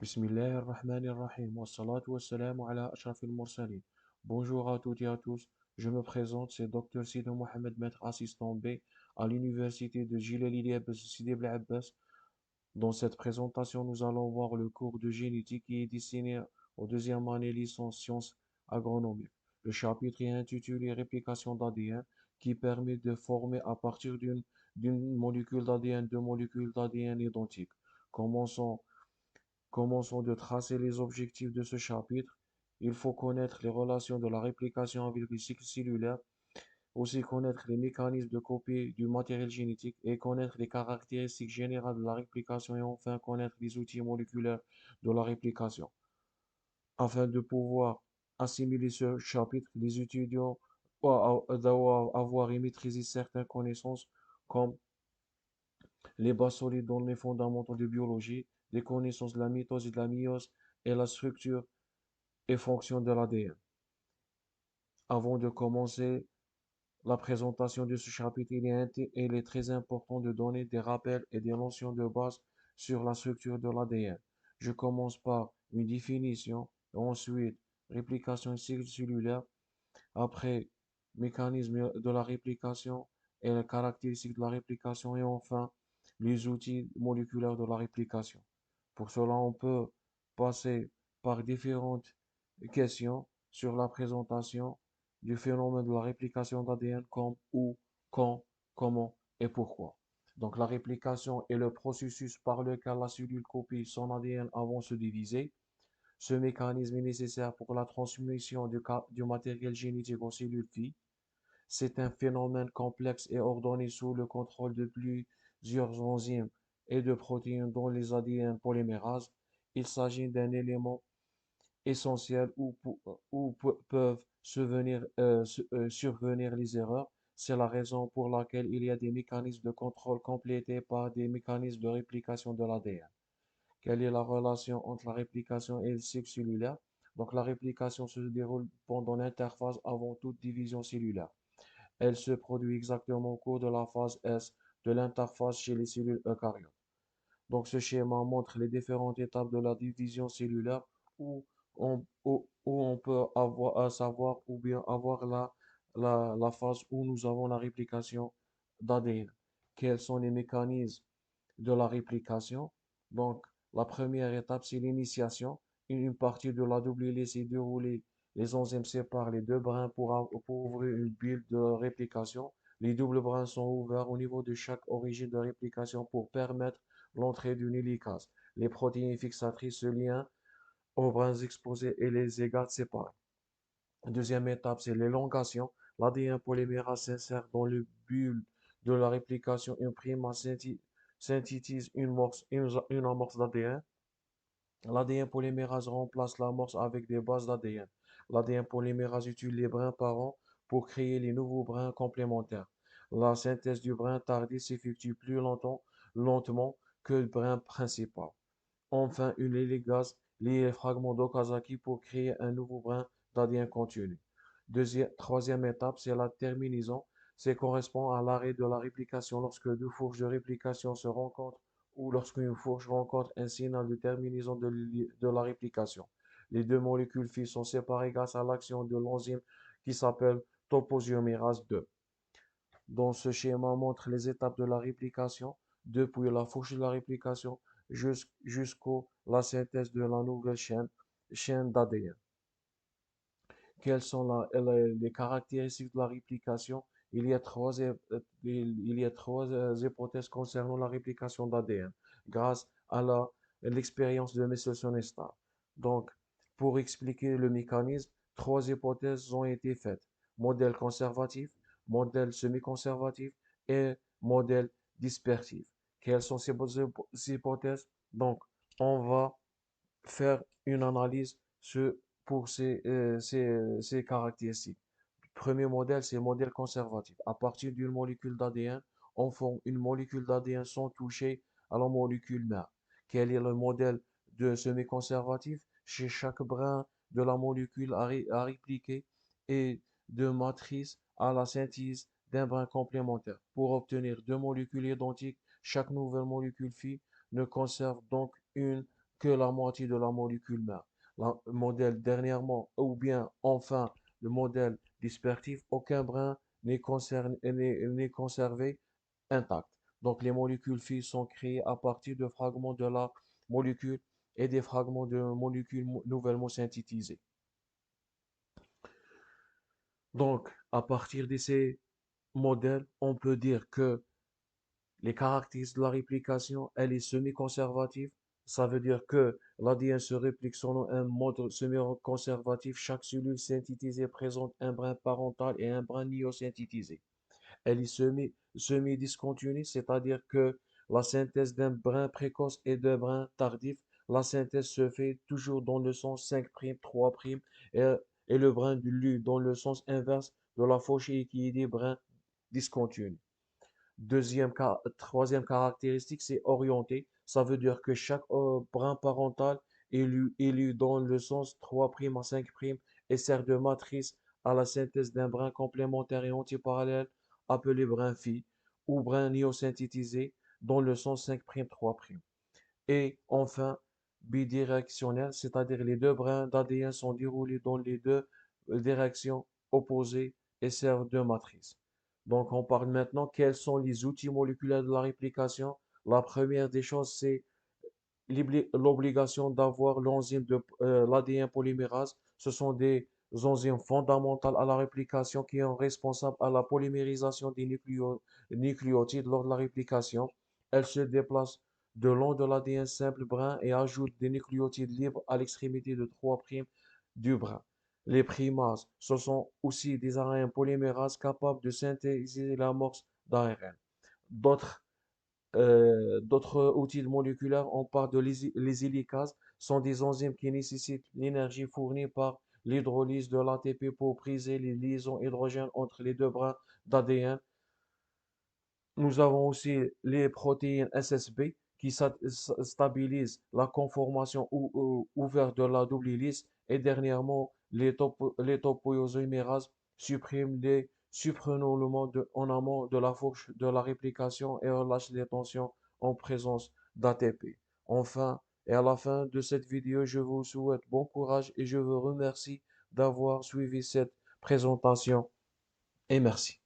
بسم الله الرحمن الرحيم والصلاة والسلام على أشرف المرسلين. Bonjour à toutes et à tous. Je me présente, c'est Dr Sido Mohamed, maître assistant B à l'université de Gilali Abbas Sidi Bel Abbas. Dans cette présentation, nous allons voir le cours de génétique qui est destiné aux deuxième année licence sciences agronomiques. Le chapitre est intitulé Réplication d'ADN qui permet de former à partir d'une molécule d'ADN deux molécules d'ADN identiques. Commençons Commençons de tracer les objectifs de ce chapitre. Il faut connaître les relations de la réplication avec les cycles cellulaires, aussi connaître les mécanismes de copie du matériel génétique et connaître les caractéristiques générales de la réplication et enfin connaître les outils moléculaires de la réplication. Afin de pouvoir assimiler ce chapitre, les étudiants doivent avoir et maîtriser certaines connaissances comme les bases solides dans les fondamentaux de biologie, les connaissances de la mitose et de la méiose et la structure et fonction de l'ADN. Avant de commencer la présentation de ce chapitre, il est très important de donner des rappels et des notions de base sur la structure de l'ADN. Je commence par une définition, ensuite réplication cellulaire, après mécanisme de la réplication et les caractéristiques de la réplication et enfin les outils moléculaires de la réplication. Pour cela, on peut passer par différentes questions sur la présentation du phénomène de la réplication d'ADN comme où, quand, comment et pourquoi. Donc la réplication est le processus par lequel la cellule copie son ADN avant de se diviser. Ce mécanisme est nécessaire pour la transmission du matériel génétique aux cellules filles. C'est un phénomène complexe et ordonné sous le contrôle de plusieurs enzymes et de protéines dont les ADN polymérases. Il s'agit d'un élément essentiel où peuvent survenir les erreurs. C'est la raison pour laquelle il y a des mécanismes de contrôle complétés par des mécanismes de réplication de l'ADN. Quelle est la relation entre la réplication et le cycle cellulaire? Donc la réplication se déroule pendant l'interphase avant toute division cellulaire. Elle se produit exactement au cours de la phase S de l'interphase chez les cellules eucaryotes. Donc ce schéma montre les différentes étapes de la division cellulaire où où on peut avoir à savoir ou bien avoir la phase où nous avons la réplication d'ADN. Quels sont les mécanismes de la réplication? Donc la première étape, c'est l'initiation. Une partie de la double hélice est déroulée. Les enzymes séparent les deux brins pour ouvrir une bulle de réplication. Les doubles brins sont ouverts au niveau de chaque origine de réplication pour permettre l'entrée d'une hélicase. Les protéines fixatrices se lient aux brins exposés et les égards séparés. Deuxième étape, c'est l'élongation. L'ADN polymérase s'insère dans le bulle de la réplication. Une prime synthétise une amorce d'ADN. L'ADN polymérase remplace l'amorce avec des bases d'ADN. L'ADN polymérase utilise les brins parents pour créer les nouveaux brins complémentaires. La synthèse du brin tardif s'effectue plus lentement que le brin principal. Enfin, une hélice lie les fragments d'Okazaki pour créer un nouveau brin d'ADN continu. Troisième étape, c'est la terminaison. C'est correspond à l'arrêt de la réplication lorsque deux fourches de réplication se rencontrent ou lorsqu'une fourche rencontre un signal de terminaison de la réplication. Les deux molécules filles sont séparées grâce à l'action de l'enzyme qui s'appelle topoisomerase 2. Dans ce schéma montre les étapes de la réplication, depuis la fourche de la réplication jusqu'à la synthèse de la nouvelle chaîne d'ADN. Quelles sont les caractéristiques de la réplication? Il y a trois hypothèses concernant la réplication d'ADN grâce à l'expérience de Messelson-Star. Donc, pour expliquer le mécanisme, trois hypothèses ont été faites. Modèle conservatif, modèle semi-conservatif et modèle dispersif. Quelles sont ces hypothèses? Donc, on va faire une analyse pour ces caractéristiques. Premier modèle, c'est le modèle conservatif. À partir d'une molécule d'ADN, on forme une molécule d'ADN sans toucher à la molécule mère. Quel est le modèle de semi-conservatif? Chez chaque brin de la molécule à répliquer et de matrice à la synthèse d'un brin complémentaire. Pour obtenir deux molécules identiques, chaque nouvelle molécule phi ne conserve donc une que la moitié de la molécule mère. Le modèle dernièrement, ou bien enfin le modèle dispersif, aucun brin n'est conservé intact. Donc les molécules filles sont créées à partir de fragments de la molécule et des fragments de molécules nouvellement synthétisés. Donc, à partir de ces modèles, on peut dire que les caractéristiques de la réplication, elle est semi-conservative. Ça veut dire que l'ADN se réplique selon un mode semi-conservatif. Chaque cellule synthétisée présente un brin parental et un brin niosynthétisé. Elle est semi-discontinue, c'est-à-dire que la synthèse d'un brin précoce et d'un brin tardif, la synthèse se fait toujours dans le sens 5', 3', et, et le brin du lu dans le sens inverse de la fauchée qui est des brins discontinus. Troisième caractéristique, c'est orienté. Ça veut dire que chaque brin parental est lu dans le sens 3' à 5' et sert de matrice à la synthèse d'un brin complémentaire et antiparallèle appelé brin phi ou brin néosynthétisé dans le sens 5', 3'. Et enfin, bidirectionnel, c'est-à-dire les deux brins d'ADN sont déroulés dans les deux directions opposées et servent de matrice. Donc, on parle maintenant quels sont les outils moléculaires de la réplication. La première des choses, c'est l'obligation d'avoir l'enzyme de l'ADN polymérase. Ce sont des enzymes fondamentales à la réplication qui sont responsables à la polymérisation des nucléotides lors de la réplication. Elles se déplacent de long de l'ADN simple brin et ajoutent des nucléotides libres à l'extrémité de 3' du brin. Les primases, ce sont aussi des ARN polymérases capables de synthétiser l'amorce d'ARN. D'autres D'autres outils moléculaires, on parle de les hélicases, sont des enzymes qui nécessitent l'énergie fournie par l'hydrolyse de l'ATP pour briser les liaisons hydrogènes entre les deux brins d'ADN. Nous avons aussi les protéines SSB qui stabilisent la conformation ouverte de la double hélice. Et dernièrement, les topoisomérases suppriment les supranomement en amont de la fourche de la réplication et relâchent les tensions en présence d'ATP. Enfin, et à la fin de cette vidéo, je vous souhaite bon courage et je vous remercie d'avoir suivi cette présentation et merci.